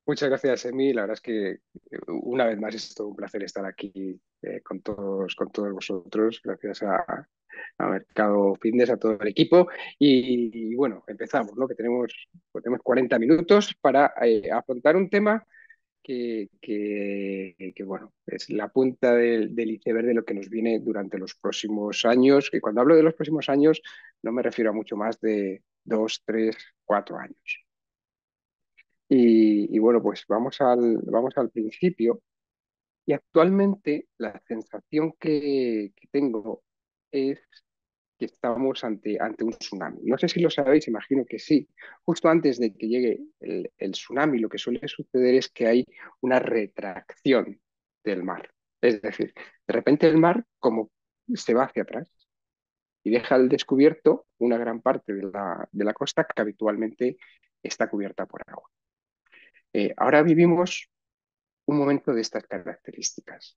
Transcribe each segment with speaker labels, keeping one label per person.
Speaker 1: Muchas gracias, Emi. La verdad es que una vez más es todo un placer estar aquí con todos vosotros. Gracias a Mercado Fitness, a todo el equipo. Y bueno, empezamos, ¿no? Que tenemos 40 minutos para afrontar un tema que, bueno, es la punta del iceberg de lo que nos viene durante los próximos años. Que cuando hablo de los próximos años, no me refiero a mucho más de 2, 3, 4 años. Y bueno, pues vamos al principio. Y actualmente la sensación que tengo es que estamos ante un tsunami. No sé si lo sabéis, imagino que sí. Justo antes de que llegue el tsunami, lo que suele suceder es que hay una retracción del mar. Es decir, de repente el mar como se va hacia atrás y deja al descubierto una gran parte de la costa que habitualmente está cubierta por agua. Ahora vivimos un momento de estas características.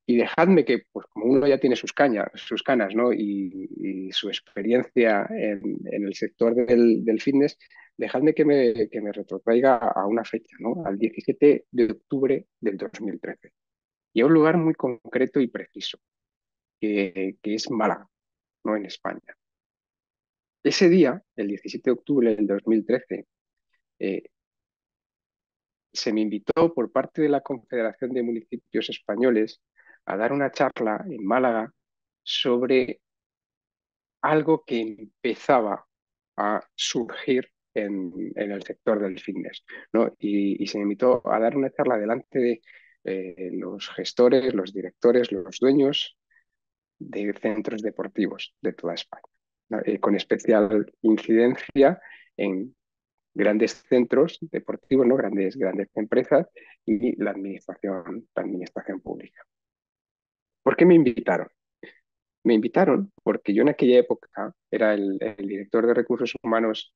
Speaker 1: Y dejadme que, pues como uno ya tiene sus canas, ¿no? Y su experiencia en el sector del fitness, dejadme que me retrotraiga a una fecha, ¿no? Al 17 de octubre del 2013. Y a un lugar muy concreto y preciso, que es Málaga, ¿no? En España. Ese día, el 17 de octubre del 2013, eh, se me invitó por parte de la Confederación de Municipios Españoles a dar una charla en Málaga sobre algo que empezaba a surgir en el sector del fitness, ¿no? Y se me invitó a dar una charla delante de los gestores, los directores, los dueños de centros deportivos de toda España, ¿no? Con especial incidencia en grandes centros deportivos, ¿no? Grandes empresas y la administración pública. ¿Por qué me invitaron? Me invitaron porque yo en aquella época era el director de recursos humanos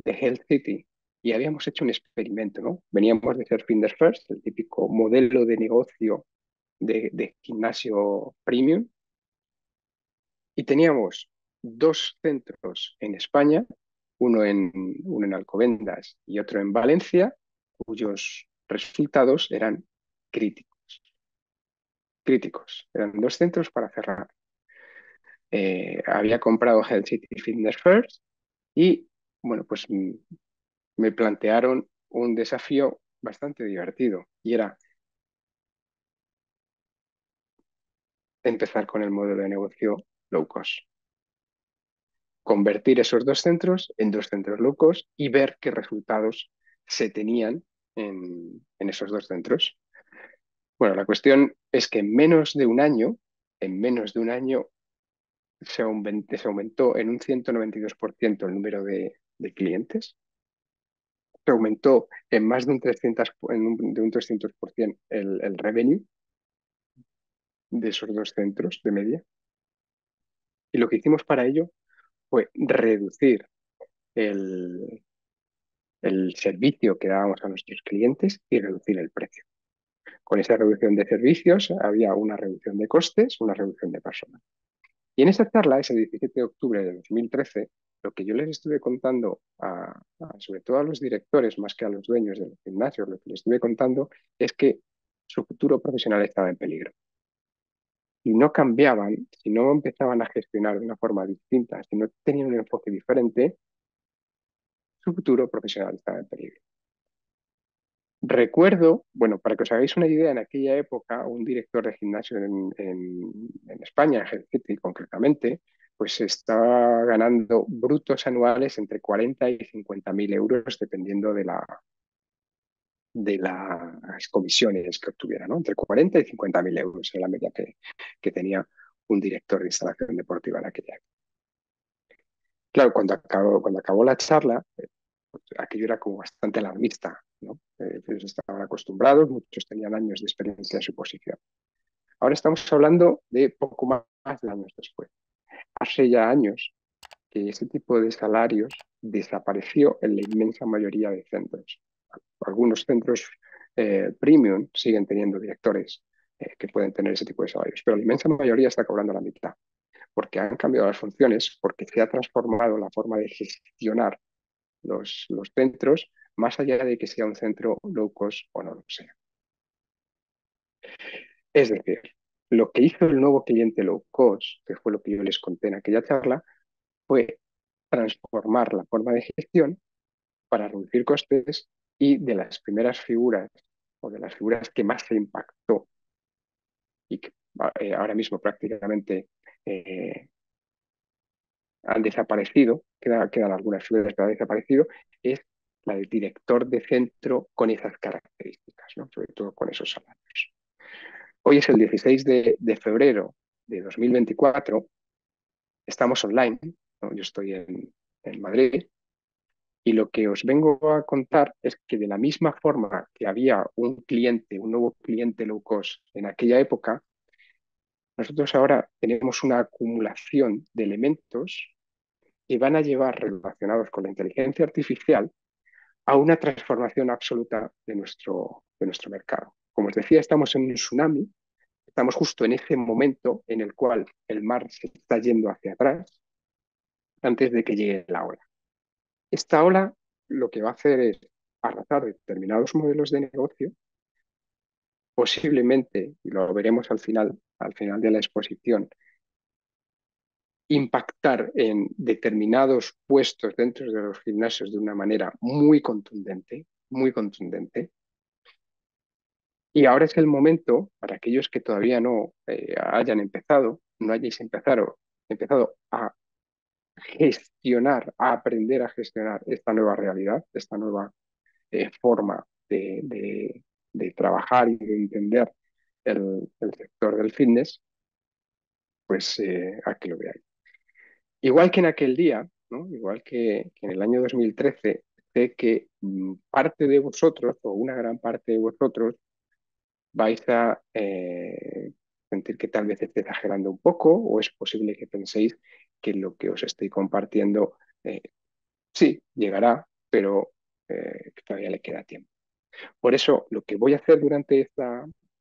Speaker 1: de Health City y habíamos hecho un experimento, ¿no? Veníamos de ser Fitness First, el típico modelo de negocio de gimnasio premium, y teníamos dos centros en España, uno en Alcobendas y otro en Valencia, cuyos resultados eran críticos. Críticos. Eran dos centros para cerrar. Había comprado Health City Fitness First y, bueno, pues me plantearon un desafío bastante divertido y era empezar con el modelo de negocio low cost, convertir esos dos centros en dos centros low cost y ver qué resultados se tenían en esos dos centros. Bueno, la cuestión es que en menos de un año se aumentó en un 192% el número de clientes, se aumentó en más de un 300% el revenue de esos dos centros de media. Y lo que hicimos para ello fue reducir el, el servicio que dábamos a nuestros clientes y reducir el precio. Con esa reducción de servicios había una reducción de costes, una reducción de personas. Y en esa charla, ese 17 de octubre de 2013, lo que yo les estuve contando, sobre todo a los directores, más que a los dueños de los gimnasios, lo que les estuve contando es que su futuro profesional estaba en peligro. Si no cambiaban, si no empezaban a gestionar de una forma distinta, si no tenían un enfoque diferente, su futuro profesional estaba en peligro. Recuerdo, bueno, para que os hagáis una idea, en aquella época un director de gimnasio en España, en Helsinki concretamente, pues estaba ganando brutos anuales entre 40 y 50 mil euros, dependiendo de las comisiones que obtuviera, ¿no? Entre 40 y 50 mil euros era la media que tenía un director de instalación deportiva en aquella época. Claro, cuando acabó la charla, pues, aquello era como bastante alarmista, ¿no? Ellos estaban acostumbrados, muchos tenían años de experiencia en su posición. Ahora estamos hablando de poco más de años después. Hace ya años que ese tipo de salarios desapareció en la inmensa mayoría de centros. Algunos centros premium siguen teniendo directores que pueden tener ese tipo de salarios, pero la inmensa mayoría está cobrando la mitad, porque han cambiado las funciones, porque se ha transformado la forma de gestionar los centros, más allá de que sea un centro low cost o no lo sea. Es decir, lo que hizo el nuevo cliente low cost, que fue lo que yo les conté en aquella charla, fue transformar la forma de gestión para reducir costes y de las primeras figuras o de las figuras que más se impactó y que ahora mismo prácticamente eh, han desaparecido, quedan algunas figuras que han desaparecido, es la del director de centro con esas características, ¿no? Sobre todo con esos salarios. Hoy es el 16 de febrero de 2024, estamos online, ¿no? Yo estoy en Madrid y lo que os vengo a contar es que de la misma forma que había un cliente, un nuevo cliente low cost en aquella época, nosotros ahora tenemos una acumulación de elementos que van a llevar relacionados con la inteligencia artificial a una transformación absoluta de nuestro mercado. Como os decía, estamos en un tsunami, estamos justo en ese momento en el cual el mar se está yendo hacia atrás antes de que llegue la ola. Esta ola lo que va a hacer es arrasar determinados modelos de negocio, posiblemente, y lo veremos al final de la exposición, impactar en determinados puestos dentro de los gimnasios de una manera muy contundente, muy contundente. Y ahora es el momento para aquellos que todavía no hayan empezado, no hayáis empezado a gestionar, a aprender a gestionar esta nueva realidad, esta nueva forma de trabajar y de entender el sector del fitness, pues a que lo veáis. Igual que en aquel día, ¿no? Igual que en el año 2013, sé que parte de vosotros, o una gran parte de vosotros, vais a sentir que tal vez esté exagerando un poco, o es posible que penséis que lo que os estoy compartiendo sí llegará, pero que todavía le queda tiempo. Por eso, lo que voy a hacer durante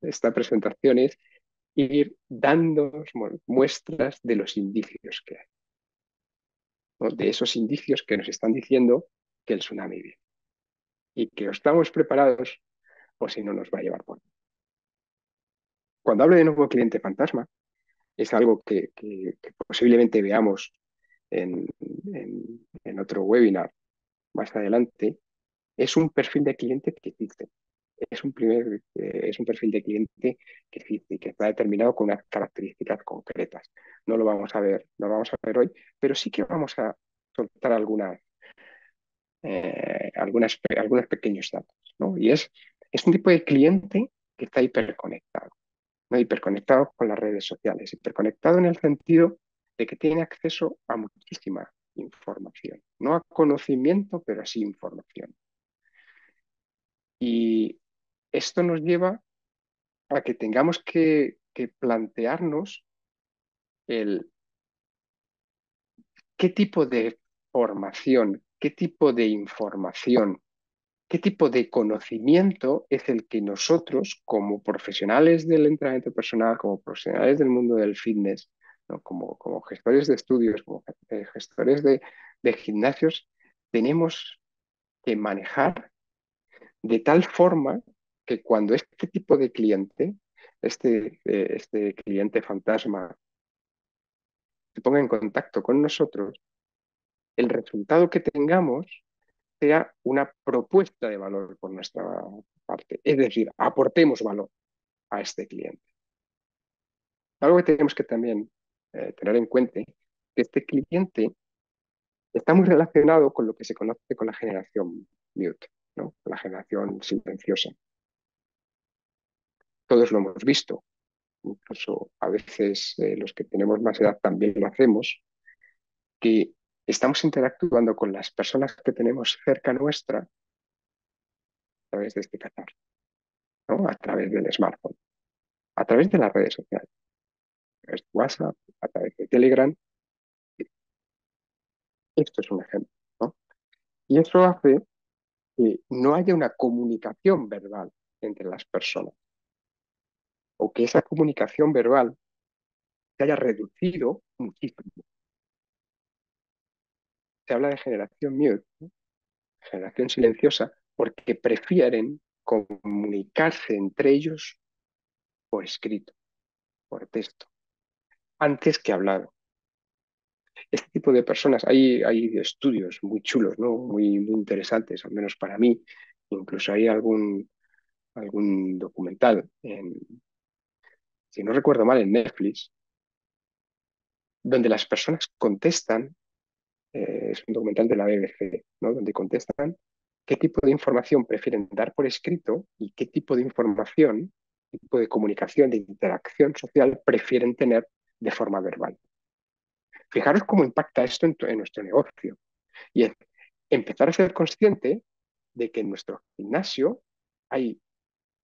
Speaker 1: esta presentación es ir dando muestras de los indicios que hay, ¿no? De esos indicios que nos están diciendo que el tsunami viene y que o estamos preparados o si no nos va a llevar por. Cuando hablo de nuevo cliente fantasma, es algo que posiblemente veamos en otro webinar más adelante, es un perfil de cliente que existe. Es un perfil de cliente que existe y que está determinado con unas características concretas. No lo vamos a ver, no lo vamos a ver hoy, pero sí que vamos a soltar algunos pequeños datos, ¿no? Y es un tipo de cliente que está hiperconectado, ¿no? Hiperconectado con las redes sociales, hiperconectado en el sentido de que tiene acceso a muchísima información, no a conocimiento, pero sí información. Y esto nos lleva a que tengamos que plantearnos el qué tipo de formación, qué tipo de información, qué tipo de conocimiento es el que nosotros, como profesionales del entrenamiento personal, como profesionales del mundo del fitness, ¿no? Como gestores de estudios, como gestores de gimnasios, tenemos que manejar de tal forma que cuando este tipo de cliente, este cliente fantasma, se ponga en contacto con nosotros, el resultado que tengamos sea una propuesta de valor por nuestra parte. Es decir, aportemos valor a este cliente. Algo que tenemos que también tener en cuenta es que este cliente está muy relacionado con lo que se conoce con la generación mute, ¿no? La generación silenciosa. Todos lo hemos visto, incluso a veces los que tenemos más edad también lo hacemos, que estamos interactuando con las personas que tenemos cerca nuestra a través de este canal, ¿no? A través del smartphone, a través de las redes sociales, a través de WhatsApp, a través de Telegram. Esto es un ejemplo, ¿no? Y eso hace que no haya una comunicación verbal entre las personas o que esa comunicación verbal se haya reducido muchísimo. Se habla de generación mute, ¿no? Generación silenciosa, porque prefieren comunicarse entre ellos por escrito, por texto, antes que hablar. Este tipo de personas, hay estudios muy chulos, ¿no? Muy interesantes, al menos para mí. Incluso hay algún documental, si no recuerdo mal, en Netflix, donde las personas contestan, es un documental de la BBC, ¿no? Donde contestan qué tipo de información prefieren dar por escrito y qué tipo de información, qué tipo de comunicación, de interacción social prefieren tener de forma verbal. Fijaros cómo impacta esto en nuestro negocio. Y es empezar a ser consciente de que en nuestro gimnasio hay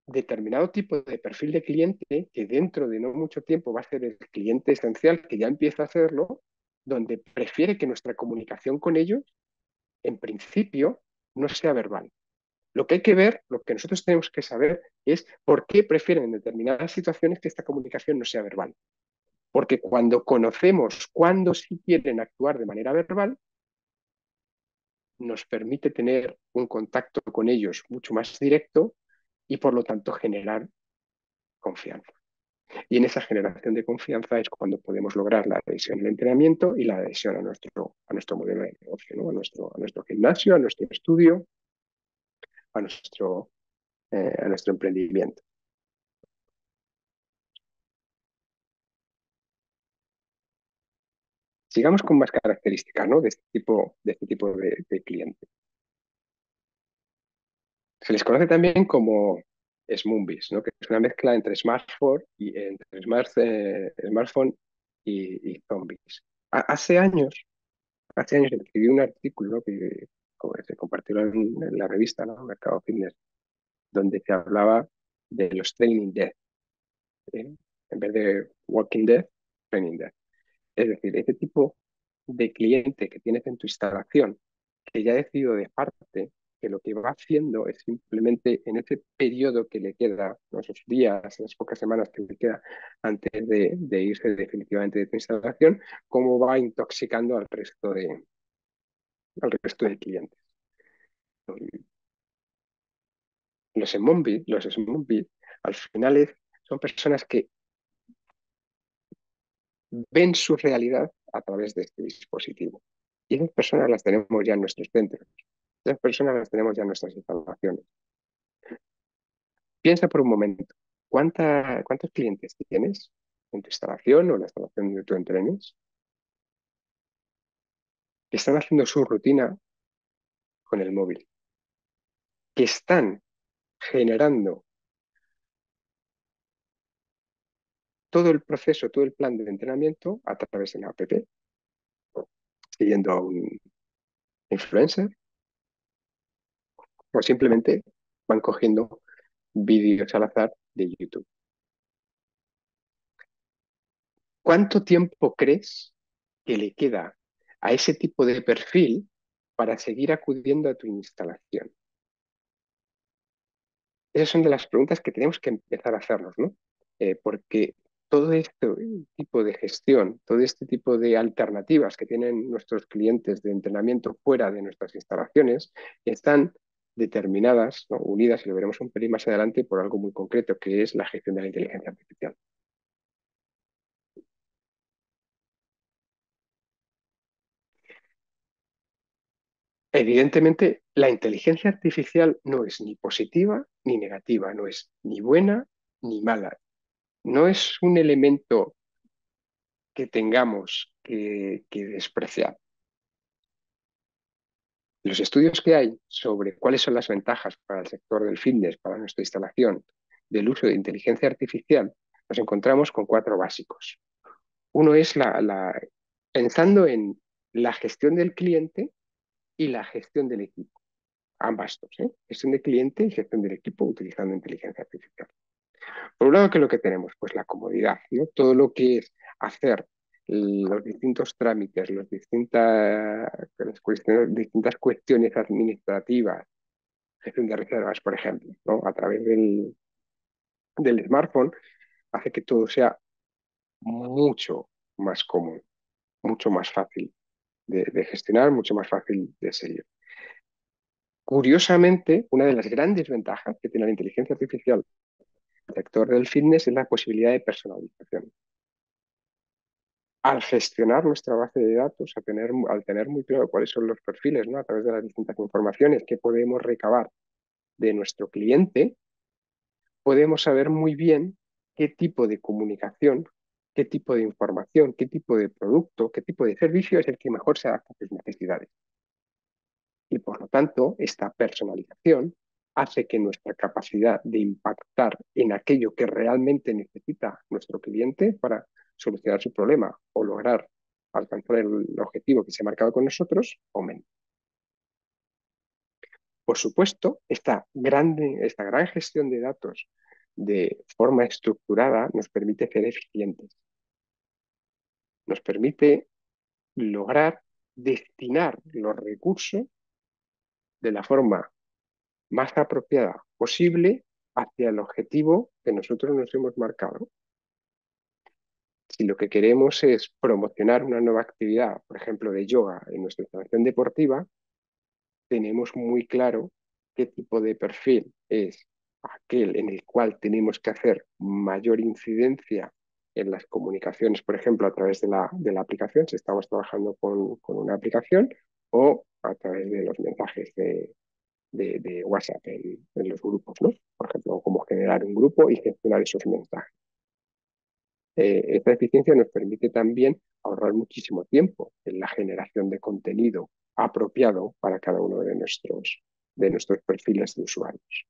Speaker 1: determinado tipo de perfil de cliente que dentro de no mucho tiempo va a ser el cliente esencial, que ya empieza a hacerlo, donde prefiere que nuestra comunicación con ellos, en principio, no sea verbal. Lo que hay que ver, lo que nosotros tenemos que saber es por qué prefieren en determinadas situaciones que esta comunicación no sea verbal. Porque cuando conocemos cuándo sí quieren actuar de manera verbal, nos permite tener un contacto con ellos mucho más directo y por lo tanto generar confianza. Y en esa generación de confianza es cuando podemos lograr la adhesión al entrenamiento y la adhesión a nuestro modelo de negocio, ¿no? A nuestro gimnasio, a nuestro estudio, a nuestro emprendimiento. Sigamos con más características, ¿no? De este tipo de cliente. Se les conoce también como Smoothies, ¿no? Que es una mezcla entre smartphone y zombies. Hace años escribí un artículo, ¿no? que como se compartió en la revista, ¿no? Mercado Fitness, donde se hablaba de los Training Dead, ¿eh? En vez de Walking Dead, Training Dead. Es decir, ese tipo de cliente que tienes en tu instalación, que ya ha decidido dejarte, que lo que va haciendo es simplemente en ese periodo que le queda, ¿no? Esos días, esas pocas semanas que le queda antes de irse definitivamente de tu instalación, cómo va intoxicando al resto de clientes. Los Smombit, al final son personas que ven su realidad a través de este dispositivo. Y esas personas las tenemos ya en nuestros centros. Esas personas las tenemos ya en nuestras instalaciones. Piensa por un momento, ¿cuántos clientes tienes en tu instalación o en la instalación donde tú entrenes que están haciendo su rutina con el móvil? Que están generando todo el proceso, todo el plan de entrenamiento a través de la app, siguiendo a un influencer, o simplemente van cogiendo vídeos al azar de YouTube. ¿Cuánto tiempo crees que le queda a ese tipo de perfil para seguir acudiendo a tu instalación? Esas son de las preguntas que tenemos que empezar a hacernos, ¿no? Porque todo este tipo de gestión, todo este tipo de alternativas que tienen nuestros clientes de entrenamiento fuera de nuestras instalaciones están determinadas, ¿no? Unidas, y lo veremos un pelín más adelante, por algo muy concreto, que es la gestión de la inteligencia artificial. Evidentemente, la inteligencia artificial no es ni positiva ni negativa, no es ni buena ni mala. No es un elemento que tengamos que despreciar. Los estudios que hay sobre cuáles son las ventajas para el sector del fitness, para nuestra instalación, del uso de inteligencia artificial, nos encontramos con cuatro básicos. Uno es pensando en la gestión del cliente y la gestión del equipo. Ambas dos, ¿eh? Gestión de cliente y gestión del equipo utilizando inteligencia artificial. Por un lado, ¿qué es lo que tenemos? Pues la comodidad, ¿no? Todo lo que es hacer los distintos trámites, distintas cuestiones administrativas, gestión de reservas, por ejemplo, ¿no? A través del smartphone, hace que todo sea mucho más cómodo, mucho más fácil de gestionar, mucho más fácil de seguir. Curiosamente, una de las grandes ventajas que tiene la inteligencia artificial en el sector del fitness es la posibilidad de personalización. Al gestionar nuestra base de datos, al tener muy claro cuáles son los perfiles, ¿no? A través de las distintas informaciones que podemos recabar de nuestro cliente, podemos saber muy bien qué tipo de comunicación, qué tipo de información, qué tipo de producto, qué tipo de servicio es el que mejor se adapta a sus necesidades. Y por lo tanto, esta personalización hace que nuestra capacidad de impactar en aquello que realmente necesita nuestro cliente para solucionar su problema o lograr alcanzar el objetivo que se ha marcado con nosotros aumente. Por supuesto, esta gran gestión de datos de forma estructurada nos permite ser eficientes, nos permite lograr destinar los recursos de la forma más apropiada posible hacia el objetivo que nosotros nos hemos marcado. Si lo que queremos es promocionar una nueva actividad, por ejemplo, de yoga en nuestra instalación deportiva, tenemos muy claro qué tipo de perfil es aquel en el cual tenemos que hacer mayor incidencia en las comunicaciones, por ejemplo, a través de la aplicación, si estamos trabajando con una aplicación, o a través de los mensajes de WhatsApp en los grupos, ¿no? Por ejemplo, cómo generar un grupo y gestionar esos mensajes. Esta eficiencia nos permite también ahorrar muchísimo tiempo en la generación de contenido apropiado para cada uno de nuestros perfiles de usuarios.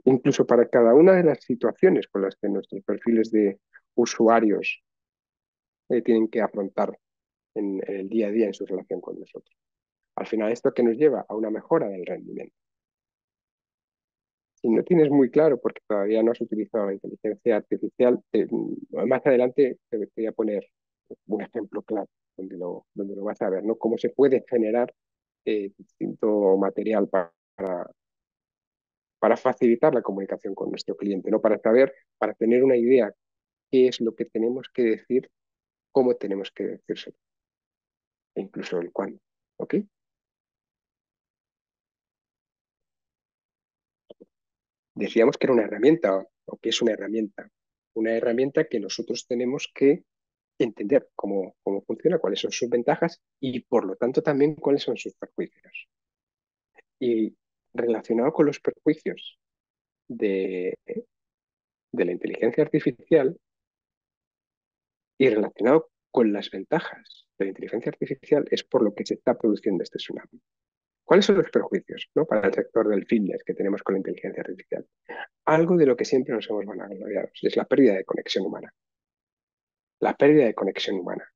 Speaker 1: Incluso para cada una de las situaciones con las que nuestros perfiles de usuarios tienen que afrontar en el día a día en su relación con nosotros. Al final, esto que nos lleva a una mejora del rendimiento. Si no tienes muy claro, porque todavía no has utilizado la inteligencia artificial, más adelante te voy a poner un ejemplo claro donde lo vas a ver, ¿no? Cómo se puede generar distinto material para facilitar la comunicación con nuestro cliente, ¿no? Para saber, para tener una idea qué es lo que tenemos que decir, cómo tenemos que decírselo, e incluso el cuándo, ¿ok? Decíamos que era una herramienta, o que es una herramienta que nosotros tenemos que entender cómo funciona, cuáles son sus ventajas y, por lo tanto, también cuáles son sus perjuicios. Y relacionado con los perjuicios de la inteligencia artificial y relacionado con las ventajas de la inteligencia artificial es por lo que se está produciendo este tsunami. ¿Cuáles son los perjuicios, ¿no? Para el sector del fitness que tenemos con la inteligencia artificial? Algo de lo que siempre nos hemos vanagloriado es la pérdida de conexión humana. La pérdida de conexión humana.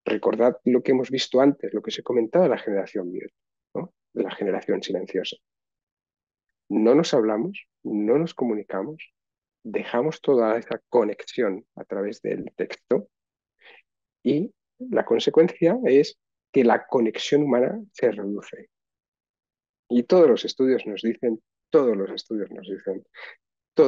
Speaker 1: Recordad lo que hemos visto antes, lo que os he comentado de la generación mute, ¿no? De la generación silenciosa. No nos hablamos, no nos comunicamos, dejamos toda esa conexión a través del texto y la consecuencia es que la conexión humana se reduce. Y todos los estudios nos dicen, toda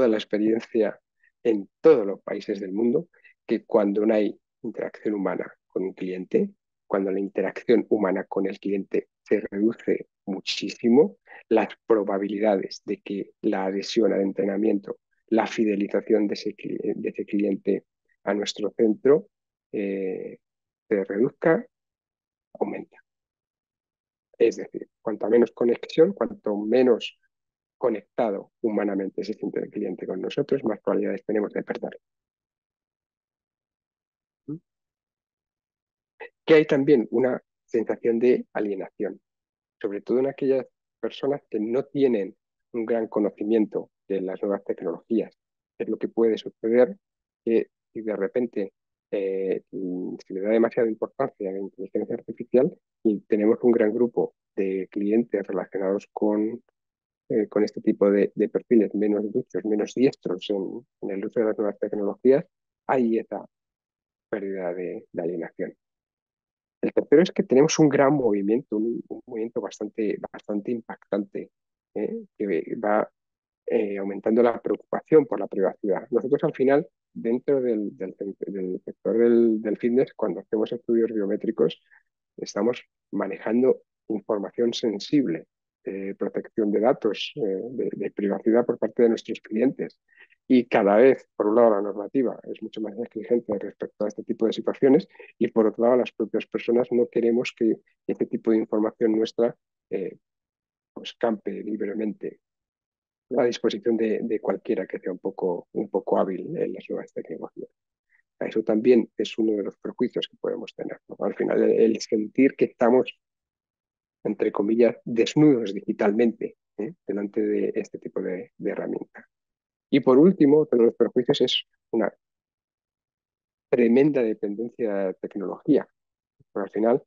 Speaker 1: la experiencia en todos los países del mundo, que cuando no hay interacción humana con un cliente, cuando la interacción humana con el cliente se reduce muchísimo, las probabilidades de que la adhesión al entrenamiento, la fidelización de ese cliente a nuestro centro se reduzca, aumenta. Es decir, cuanto menos conexión, cuanto menos conectado humanamente se siente el cliente con nosotros, más probabilidades tenemos de perder. Que hay también una sensación de alienación, sobre todo en aquellas personas que no tienen un gran conocimiento de las nuevas tecnologías. Es lo que puede suceder que si de repente se le da demasiada importancia a la inteligencia artificial y tenemos un gran grupo de clientes relacionados con este tipo de perfiles menos duchos, menos diestros en el uso de las nuevas tecnologías, hay esa pérdida de alienación. El tercero es que tenemos un gran movimiento, un movimiento bastante impactante, que va aumentando la preocupación por la privacidad. Nosotros al final, dentro del sector del fitness, cuando hacemos estudios biométricos, estamos manejando información sensible protección de datos, de privacidad por parte de nuestros clientes. Y cada vez, por un lado, la normativa es mucho más exigente respecto a este tipo de situaciones y, por otro lado, las propias personas no queremos que este tipo de información nuestra pues campe libremente a disposición de cualquiera que sea un poco hábil en las nuevas tecnologías. Eso también es uno de los perjuicios que podemos tener, ¿no? Al final, el sentir que estamos, entre comillas, desnudos digitalmente, delante de este tipo de herramientas. Y por último, otro de los perjuicios es una tremenda dependencia de tecnología. Pero al final,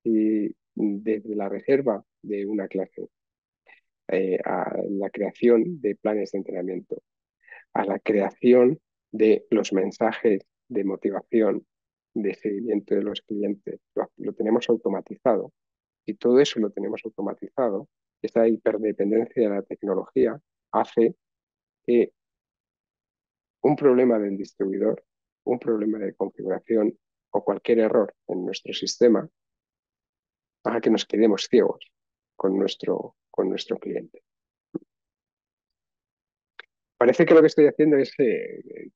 Speaker 1: si desde la reserva de una clase a la creación de planes de entrenamiento, a la creación de los mensajes de motivación, de seguimiento de los clientes, lo tenemos automatizado. Y todo eso lo tenemos automatizado. Esta hiperdependencia de la tecnología hace que un problema del distribuidor, un problema de configuración o cualquier error en nuestro sistema haga que nos quedemos ciegos con nuestro cliente. Parece que lo que estoy haciendo es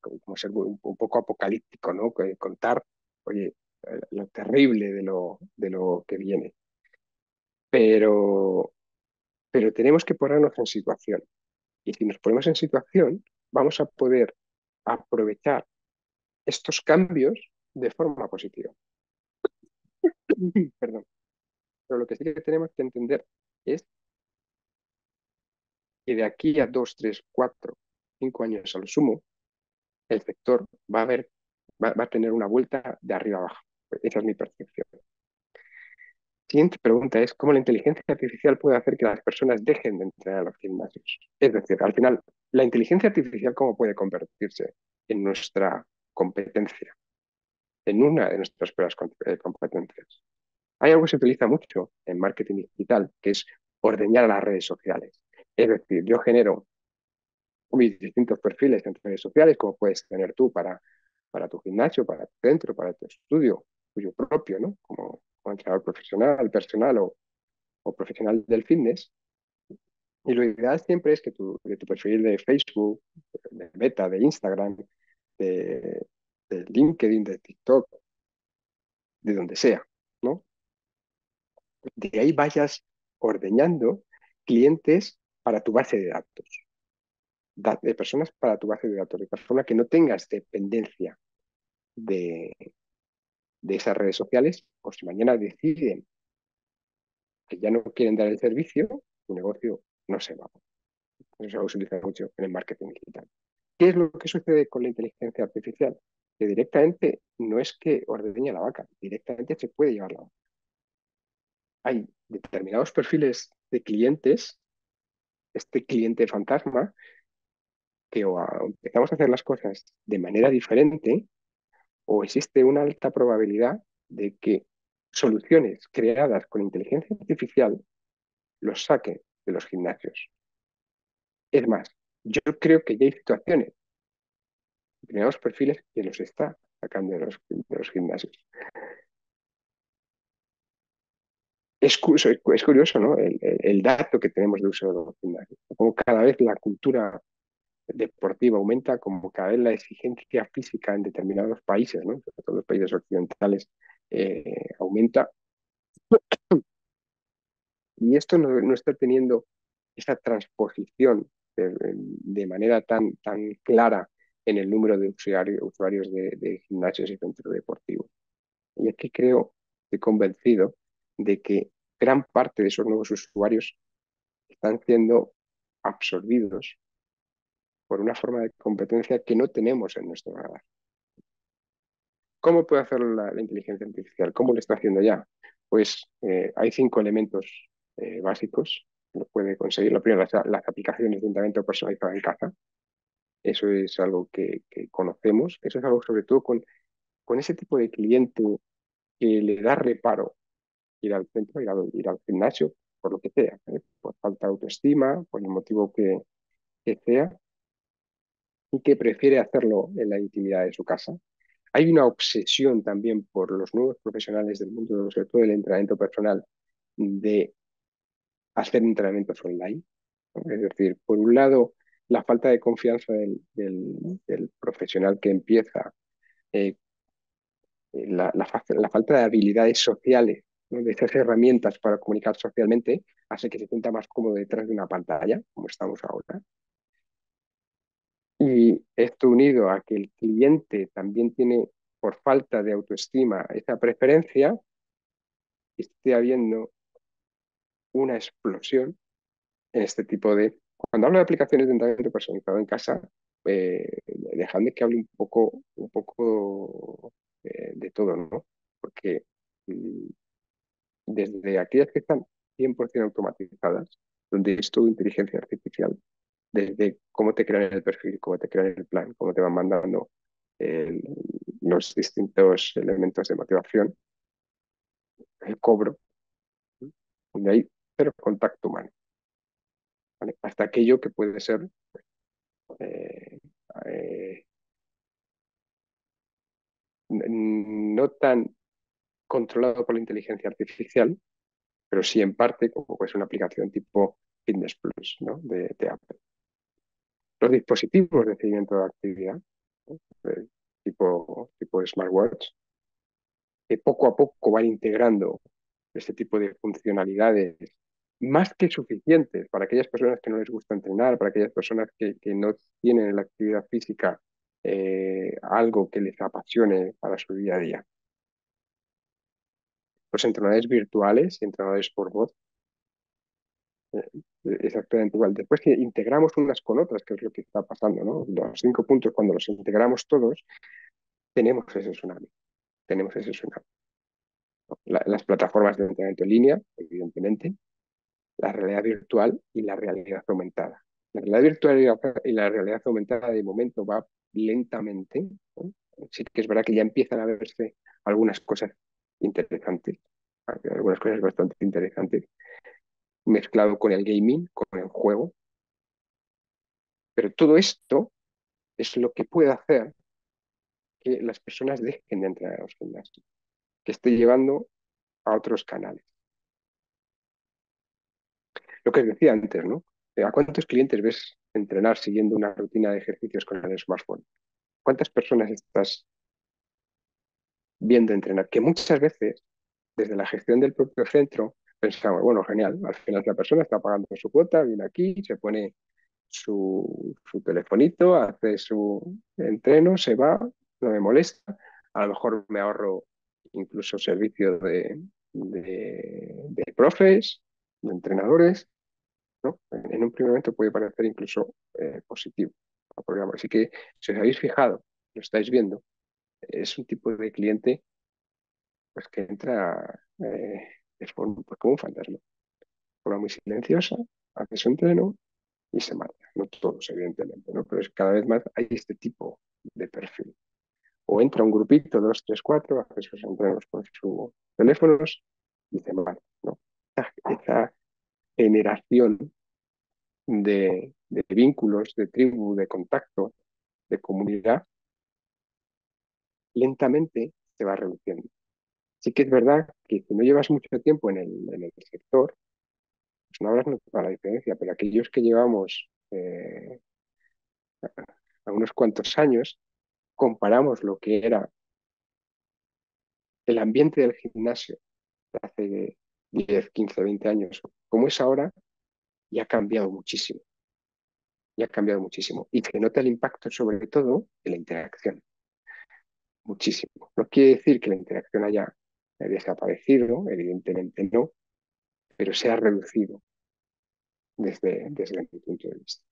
Speaker 1: como ser un poco apocalíptico, ¿no? Contar, oye, lo terrible de lo que viene. Pero, pero tenemos que ponernos en situación. Y si nos ponemos en situación, vamos a poder aprovechar estos cambios de forma positiva. Perdón. Pero lo que sí que tenemos que entender es que de aquí a 2, 3, 4, 5 años a lo sumo, el sector va a tener una vuelta de arriba abajo. Esa es mi percepción. Siguiente pregunta es, ¿cómo la inteligencia artificial puede hacer que las personas dejen de entrenar a los gimnasios? Es decir, al final, la inteligencia artificial, ¿cómo puede convertirse en nuestra competencia, en una de nuestras peores competencias? Hay algo que se utiliza mucho en marketing digital, que es ordeñar a las redes sociales. Es decir, yo genero mis distintos perfiles en redes sociales, como puedes tener tú para tu gimnasio, para tu centro, para tu estudio, tuyo propio, ¿no? Como entrenador profesional, personal o profesional del fitness. Y lo ideal siempre es que de tu perfil de Facebook, de Meta, de Instagram, de, de LinkedIn, de TikTok, de donde sea, ¿no? De ahí vayas ordeñando clientes para tu base de datos, de personas para tu base de datos, de tal forma que no tengas dependencia de, de esas redes sociales, o si mañana deciden que ya no quieren dar el servicio, tu negocio no se va. Eso se utiliza mucho en el marketing digital. ¿Qué es lo que sucede con la inteligencia artificial? Que directamente no es que ordeña la vaca, directamente se puede llevar la vaca. Hay determinados perfiles de clientes, este cliente fantasma, que o empezamos a hacer las cosas de manera diferente o existe una alta probabilidad de que soluciones creadas con inteligencia artificial los saquen de los gimnasios. Es más, yo creo que ya hay situaciones, determinados perfiles que los está sacando de los gimnasios. Es curioso, ¿no? El dato que tenemos de uso de los gimnasios. Como cada vez la cultura deportiva aumenta, como cada vez la exigencia física en determinados países, ¿no? Sobre todo los países occidentales, aumenta. Y esto no está teniendo esa transposición de manera tan clara en el número de usuarios de gimnasios y centros deportivos. Y aquí creo, estoy convencido de que gran parte de esos nuevos usuarios están siendo absorbidos por una forma de competencia que no tenemos en nuestro radar. ¿Cómo puede hacerlo la inteligencia artificial? ¿Cómo lo está haciendo ya? Pues hay 5 elementos básicos que lo puede conseguir. Lo primero, las aplicaciones de entrenamiento personalizado en casa. Eso es algo que conocemos. Eso es algo sobre todo con ese tipo de cliente que le da reparo ir al centro, ir al gimnasio, por lo que sea, por falta de autoestima, por el motivo que sea, y que prefiere hacerlo en la intimidad de su casa. Hay una obsesión también por los nuevos profesionales del mundo, sobre todo del entrenamiento personal, de hacer entrenamientos online, ¿no? Es decir, por un lado, la falta de confianza del profesional que empieza, eh, la falta de habilidades sociales, ¿no? De esas herramientas para comunicar socialmente, hace que se sienta más cómodo detrás de una pantalla, como estamos ahora. Y esto unido a que el cliente también tiene, por falta de autoestima, esa preferencia, esté habiendo una explosión en este tipo de... Cuando hablo de aplicaciones de entrenamiento personalizado en casa, dejadme que hable un poco de todo, ¿no? Porque mm, desde aquellas que están 100% automatizadas, donde es todo inteligencia artificial, desde cómo te crean el perfil, cómo te crean el plan, cómo te van mandando el- los distintos elementos de motivación, el cobro, ¿sí? Donde hay cero contacto humano, ¿vale? Hasta aquello que puede ser eh, eh, no tan controlado por la inteligencia artificial, pero sí en parte, como es una aplicación tipo Fitness Plus, ¿no? de Apple. Los dispositivos de seguimiento de actividad, ¿no? tipo smartwatch, que poco a poco van integrando este tipo de funcionalidades más que suficientes para aquellas personas que no les gusta entrenar, para aquellas personas que no tienen en la actividad física algo que les apasione para su día a día. Los entrenadores virtuales y entrenadores por voz, eh, exactamente igual. Después que integramos unas con otras, que es lo que está pasando, ¿no? Los 5 puntos, cuando los integramos todos, tenemos ese tsunami. Tenemos ese tsunami. Las plataformas de entrenamiento en línea, evidentemente, la realidad virtual y la realidad aumentada. La realidad virtual y la realidad aumentada de momento va lentamente, ¿no? Sí que es verdad que ya empiezan a verse algunas cosas interesantes, algunas cosas bastante interesantes, mezclado con el gaming, con el juego, pero todo esto es lo que puede hacer que las personas dejen de entrar a los gimnasios, que esté llevando a otros canales. Lo que os decía antes, ¿no? ¿A cuántos clientes ves entrenar siguiendo una rutina de ejercicios con el smartphone? ¿Cuántas personas estás viendo entrenar? Que muchas veces, desde la gestión del propio centro, pensamos, bueno, genial, al final la persona está pagando su cuota, viene aquí, se pone su telefonito, hace su entreno, se va, no me molesta, a lo mejor me ahorro incluso servicio de profes, de entrenadores, ¿no? En un primer momento puede parecer incluso positivo al programa. Así que si os habéis fijado, lo estáis viendo, es un tipo de cliente pues que entra pues, como un fantasma, de forma muy silenciosa, hace su entreno y se marcha. No todos, evidentemente, ¿no? Pero es, cada vez más hay este tipo de perfil. O entra un grupito, dos, tres, cuatro, hace sus entrenos con sus teléfonos y se marcha, ¿no? Esa generación de vínculos, de tribu, de contacto, de comunidad, lentamente se va reduciendo. Sí que es verdad que si no llevas mucho tiempo en el sector, pues no habrás notado la diferencia, pero aquellos que llevamos a unos cuantos años, comparamos lo que era el ambiente del gimnasio de hace 10, 15, 20 años, como es ahora, y ha cambiado muchísimo. Y ha cambiado muchísimo. Y se nota el impacto sobre todo en la interacción. Muchísimo. No quiere decir que la interacción haya desaparecido, evidentemente no, pero se ha reducido desde mi punto de vista.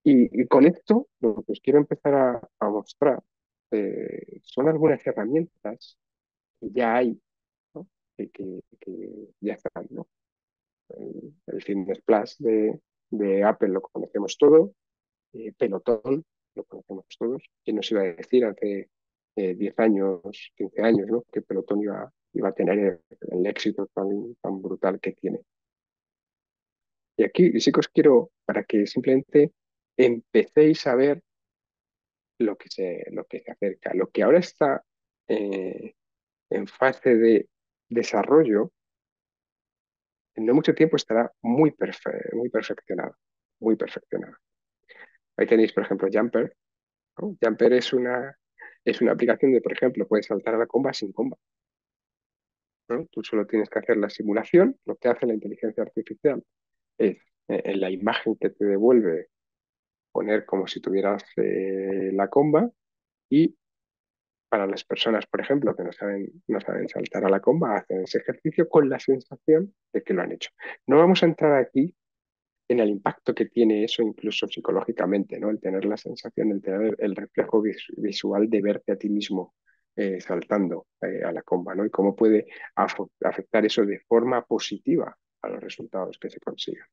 Speaker 1: Y con esto, lo que os quiero empezar a mostrar son algunas herramientas que ya hay, ¿no? Que ya están, ¿no? El Fitness Plus de Apple lo conocemos todo, Peloton lo conocemos todos. ¿Quién nos iba a decir hace 10 años, 15 años, ¿no? Que Peloton iba a tener el éxito tan brutal que tiene? Y aquí sí que os quiero, para que simplemente empecéis a ver lo que se acerca. Lo que ahora está en fase de desarrollo en no mucho tiempo estará muy perfeccionada, muy perfeccionada. Ahí tenéis, por ejemplo, Jumper, ¿no? Jumper es una aplicación de, por ejemplo, puedes saltar a la comba sin comba, ¿no? Tú solo tienes que hacer la simulación, lo que hace la inteligencia artificial es en la imagen que te devuelve poner como si tuvieras la comba y para las personas, por ejemplo, que no saben saltar a la comba, hacen ese ejercicio con la sensación de que lo han hecho. No vamos a entrar aquí en el impacto que tiene eso incluso psicológicamente, ¿no? El tener la sensación, el tener el reflejo visual de verte a ti mismo saltando a la comba, ¿no? Y cómo puede afectar eso de forma positiva a los resultados que se consigan.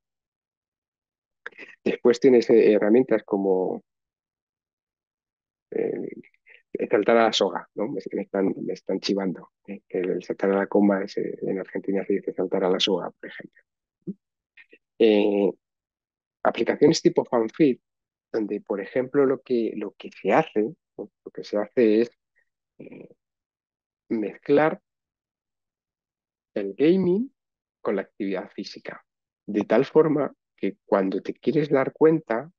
Speaker 1: Después tienes herramientas como eh, saltar a la soga, ¿no? Me están chivando, que el saltar a la comba es, en Argentina se dice saltar a la soga, por ejemplo. Eh, Aplicaciones tipo FanFit, donde, por ejemplo, lo que se hace, ¿no? Lo que se hace es eh, mezclar el gaming con la actividad física, de tal forma que cuando te quieres dar cuenta,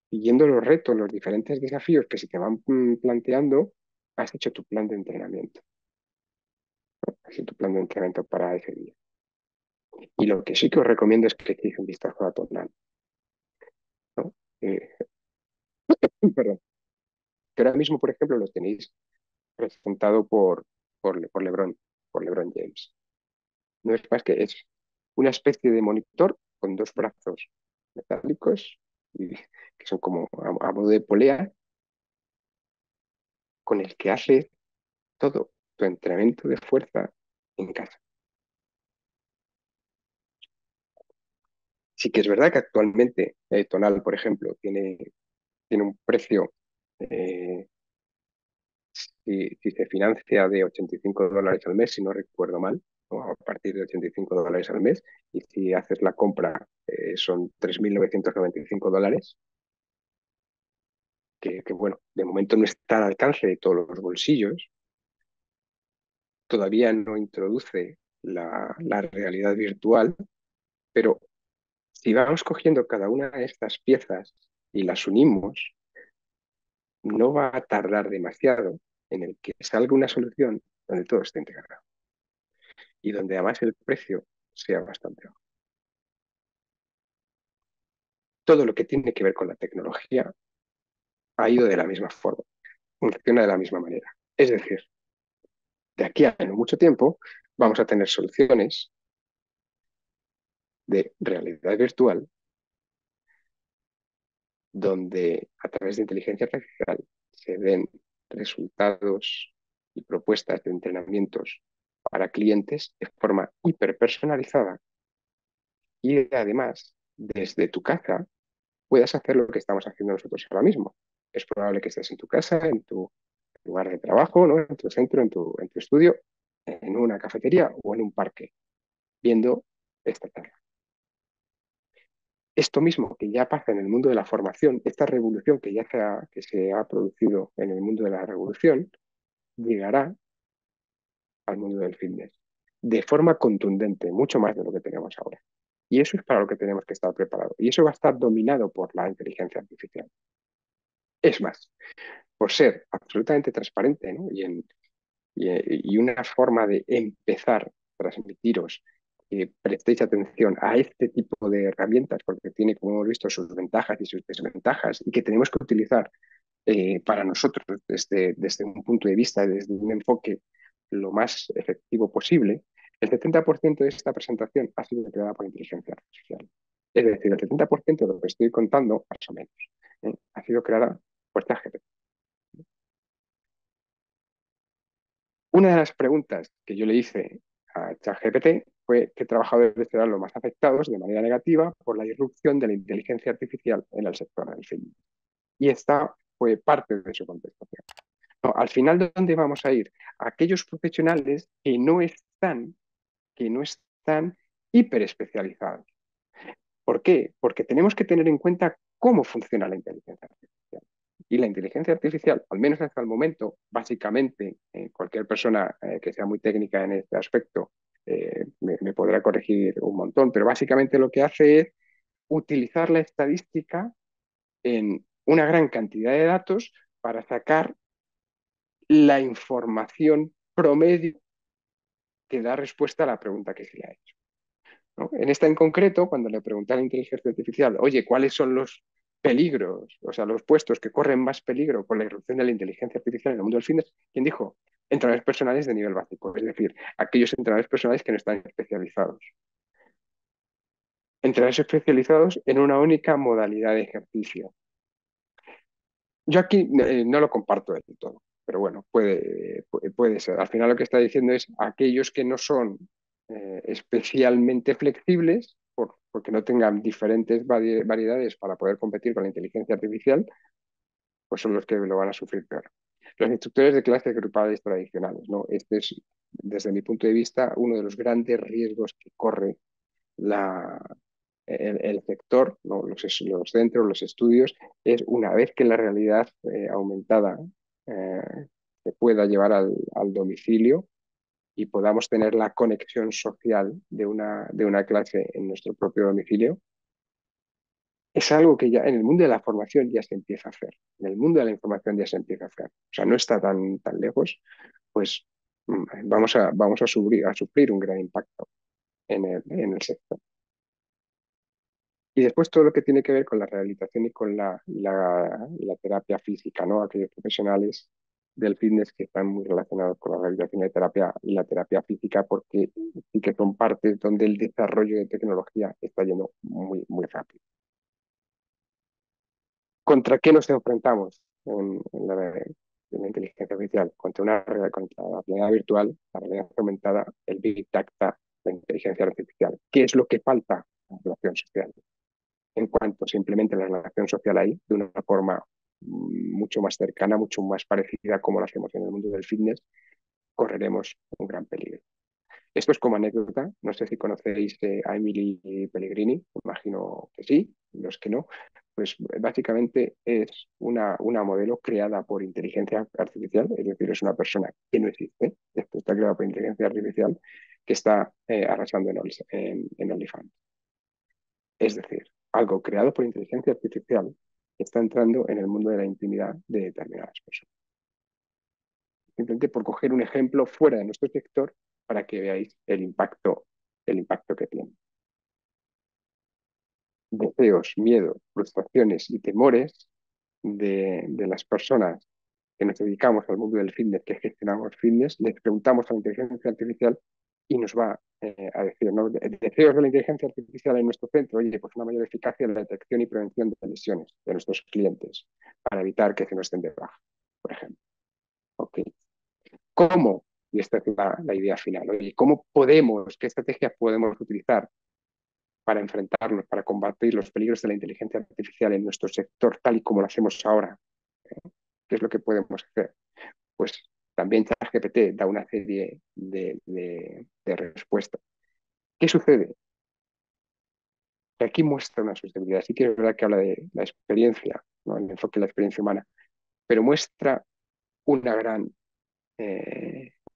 Speaker 1: siguiendo los retos, los diferentes desafíos que se te van planteando, has hecho tu plan de entrenamiento, has hecho tu plan de entrenamiento para ese día. Y lo que sí que os recomiendo es que echéis un vistazo a Tottenham, ¿no? Eh, perdón, que ahora mismo, por ejemplo, lo tenéis presentado por LeBron James. No es más que es una especie de monitor con dos brazos metálicos que son como a modo de polea, con el que hace todo tu entrenamiento de fuerza en casa. Sí que es verdad que actualmente Tonal, por ejemplo, tiene un precio, eh, si se financia de $85 al mes, si no recuerdo mal, ¿no? A partir de $85 al mes, y si haces la compra son $3.995, bueno, de momento no está al alcance de todos los bolsillos, todavía no introduce la realidad virtual, pero si vamos cogiendo cada una de estas piezas y las unimos, no va a tardar demasiado en el que salga una solución donde todo esté integrado y donde además el precio sea bastante bajo. Todo lo que tiene que ver con la tecnología ha ido de la misma forma, funciona de la misma manera. Es decir, de aquí a no mucho tiempo vamos a tener soluciones de realidad virtual donde a través de inteligencia artificial se den resultados y propuestas de entrenamientos para clientes de forma hiperpersonalizada y además desde tu casa puedas hacer lo que estamos haciendo nosotros ahora mismo. Es probable que estés en tu casa, en tu lugar de trabajo, ¿no? En tu centro, en tu estudio, en una cafetería o en un parque, viendo esta charla. Esto mismo que ya pasa en el mundo de la formación, esta revolución que se ha producido en el mundo de la revolución, llegará al mundo del fitness de forma contundente, mucho más de lo que tenemos ahora. Y eso es para lo que tenemos que estar preparados. Y eso va a estar dominado por la inteligencia artificial. Es más, por ser absolutamente transparente, ¿no? Y una forma de empezar a transmitiros que prestéis atención a este tipo de herramientas, porque tiene, como hemos visto, sus ventajas y sus desventajas, y que tenemos que utilizar para nosotros desde un punto de vista, desde un enfoque lo más efectivo posible. El 70% de esta presentación ha sido creada por inteligencia artificial. Es decir, el 70% de lo que estoy contando, más o menos, ha sido creada por ChatGPT. Una de las preguntas que yo le hice a ChatGPT fue qué trabajadores serán los más afectados de manera negativa por la irrupción de la inteligencia artificial en el sector del film. Y esta fue parte de su contestación. No, al final, ¿de dónde vamos a ir? Aquellos profesionales que no están hiperespecializados. ¿Por qué? Porque tenemos que tener en cuenta cómo funciona la inteligencia artificial. Y la inteligencia artificial, al menos hasta el momento, básicamente, cualquier persona que sea muy técnica en este aspecto, me podrá corregir un montón, pero básicamente lo que hace es utilizar la estadística en una gran cantidad de datos para sacar la información promedio que da respuesta a la pregunta que se le ha hecho, ¿no? En esta en concreto, cuando le pregunté a la inteligencia artificial, oye, ¿cuáles son los peligros, o sea, los puestos que corren más peligro con la irrupción de la inteligencia artificial en el mundo del fitness? ¿Quién dijo? Entrenadores personales de nivel básico, es decir, aquellos entrenadores personales que no están especializados. Entrenadores especializados en una única modalidad de ejercicio. Yo aquí no lo comparto del todo, pero bueno, puede ser. Al final lo que está diciendo es aquellos que no son especialmente flexibles, porque no tengan diferentes variedades para poder competir con la inteligencia artificial, pues son los que lo van a sufrir peor. Los instructores de clases grupales tradicionales, ¿no? Este es, desde mi punto de vista, uno de los grandes riesgos que corre la, el sector, ¿no? Los centros, los estudios, es una vez que la realidad aumentada eh, se pueda llevar al domicilio y podamos tener la conexión social de una clase en nuestro propio domicilio, es algo que ya en el mundo de la formación ya se empieza a hacer. En el mundo de la información ya se empieza a hacer. O sea, no está tan lejos, pues vamos a sufrir un gran impacto en el sector. Y después todo lo que tiene que ver con la rehabilitación y con la terapia física, ¿no? Aquellos profesionales del fitness que están muy relacionados con la rehabilitación y la terapia física, porque sí que son partes donde el desarrollo de tecnología está yendo muy rápido. ¿Contra qué nos enfrentamos en la inteligencia artificial? Contra la realidad virtual, la realidad aumentada, el Big Data, la inteligencia artificial. ¿Qué es lo que falta en la relación social? En cuanto se implemente la relación social ahí de una forma mucho más cercana, mucho más parecida a como lo hacemos en el mundo del fitness, correremos un gran peligro. Esto es como anécdota, no sé si conocéis a Emily Pellegrini, imagino que sí, los que no, pues básicamente es una modelo creada por inteligencia artificial, es decir, es una persona que no existe, esto está creado por inteligencia artificial, que está arrasando en OnlyFans. Es decir, algo creado por inteligencia artificial que está entrando en el mundo de la intimidad de determinadas personas. Simplemente por coger un ejemplo fuera de nuestro sector para que veáis el impacto que tiene. Deseos, miedos, frustraciones y temores de las personas que nos dedicamos al mundo del fitness, que gestionamos fitness, les preguntamos a la inteligencia artificial y nos va a decir, ¿no? Deseos de la inteligencia artificial en nuestro centro, oye, pues una mayor eficacia en la detección y prevención de lesiones de nuestros clientes para evitar que se nos den de baja, por ejemplo. Okay. ¿Cómo? Y esta es la idea final. Oye, ¿cómo podemos, qué estrategias podemos utilizar para enfrentarnos, para combatir los peligros de la inteligencia artificial en nuestro sector, tal y como lo hacemos ahora? ¿Qué es lo que podemos hacer? Pues también ChatGPT da una serie de respuestas. ¿Qué sucede? Que aquí muestra una sustentabilidad. Sí que es verdad que habla de la experiencia, ¿no? El enfoque de la experiencia humana, pero muestra una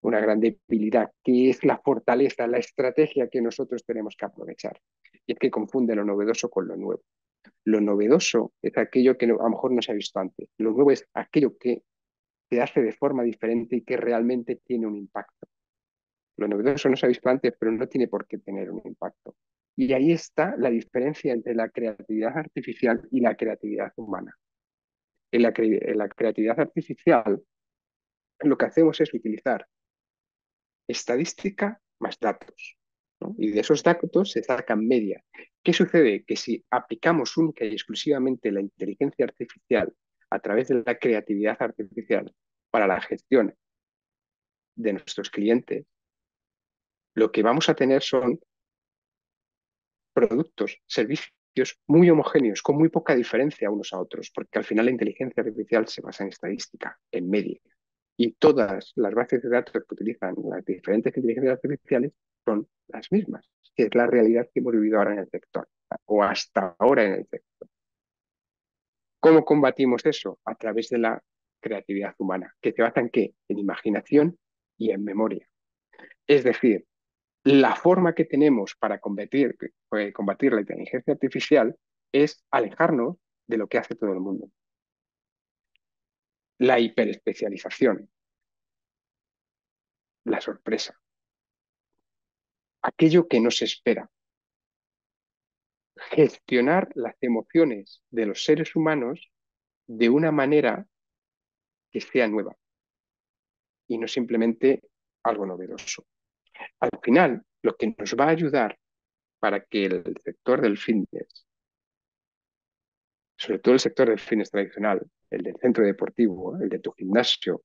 Speaker 1: una gran debilidad, que es la fortaleza, la estrategia que nosotros tenemos que aprovechar. Y es que confunde lo novedoso con lo nuevo. Lo novedoso es aquello que a lo mejor no se ha visto antes. Lo nuevo es aquello que se hace de forma diferente y que realmente tiene un impacto. Lo novedoso no se ha visto antes, pero no tiene por qué tener un impacto. Y ahí está la diferencia entre la creatividad artificial y la creatividad humana. En la creatividad artificial, lo que hacemos es utilizar estadística más datos, ¿no? Y de esos datos se sacan media. ¿Qué sucede? Que si aplicamos única y exclusivamente la inteligencia artificial a través de la creatividad artificial para la gestión de nuestros clientes, lo que vamos a tener son productos, servicios muy homogéneos, con muy poca diferencia unos a otros, porque al final la inteligencia artificial se basa en estadística, en media. Y todas las bases de datos que utilizan las diferentes inteligencias artificiales son las mismas, que es la realidad que hemos vivido ahora en el sector, o hasta ahora en el sector. ¿Cómo combatimos eso? A través de la creatividad humana, que se basa en qué? En imaginación y en memoria. Es decir, La forma que tenemos para combatir la inteligencia artificial es alejarnos de lo que hace todo el mundo. La hiperespecialización, la sorpresa, aquello que no se espera, gestionar las emociones de los seres humanos de una manera que sea nueva y no simplemente algo novedoso. Al final, lo que nos va a ayudar para que el sector del fitness, sobre todo el sector del fitness tradicional, el del centro deportivo, el de tu gimnasio,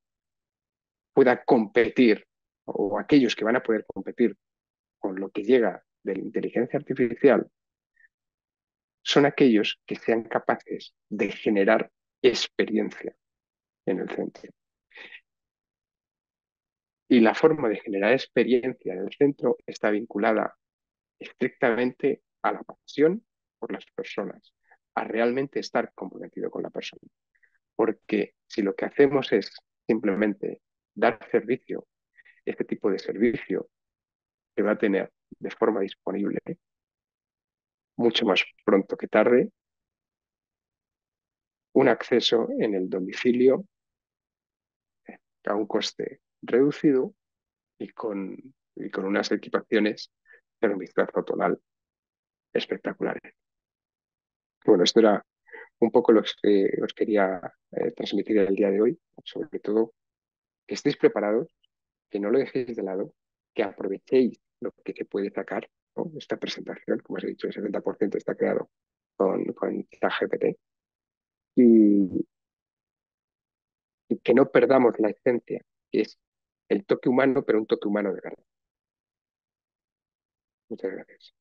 Speaker 1: pueda competir, o aquellos que van a poder competir con lo que llega de la inteligencia artificial, son aquellos que sean capaces de generar experiencia en el centro. Y la forma de generar experiencia en el centro está vinculada estrictamente a la pasión por las personas, a realmente estar comprometido con la persona. Porque si lo que hacemos es simplemente dar servicio, este tipo de servicio se va a tener de forma disponible mucho más pronto que tarde, un acceso en el domicilio a un coste reducido y con unas equipaciones de un vistazo total espectaculares. Bueno, esto era un poco lo que os quería transmitir el día de hoy, sobre todo que estéis preparados, que no lo dejéis de lado, que aprovechéis lo que se puede sacar, ¿no? Esta presentación, como os he dicho, el 70% está creado con ChatGPT y, y que no perdamos la esencia, que es el toque humano, pero un toque humano de verdad. Muchas gracias.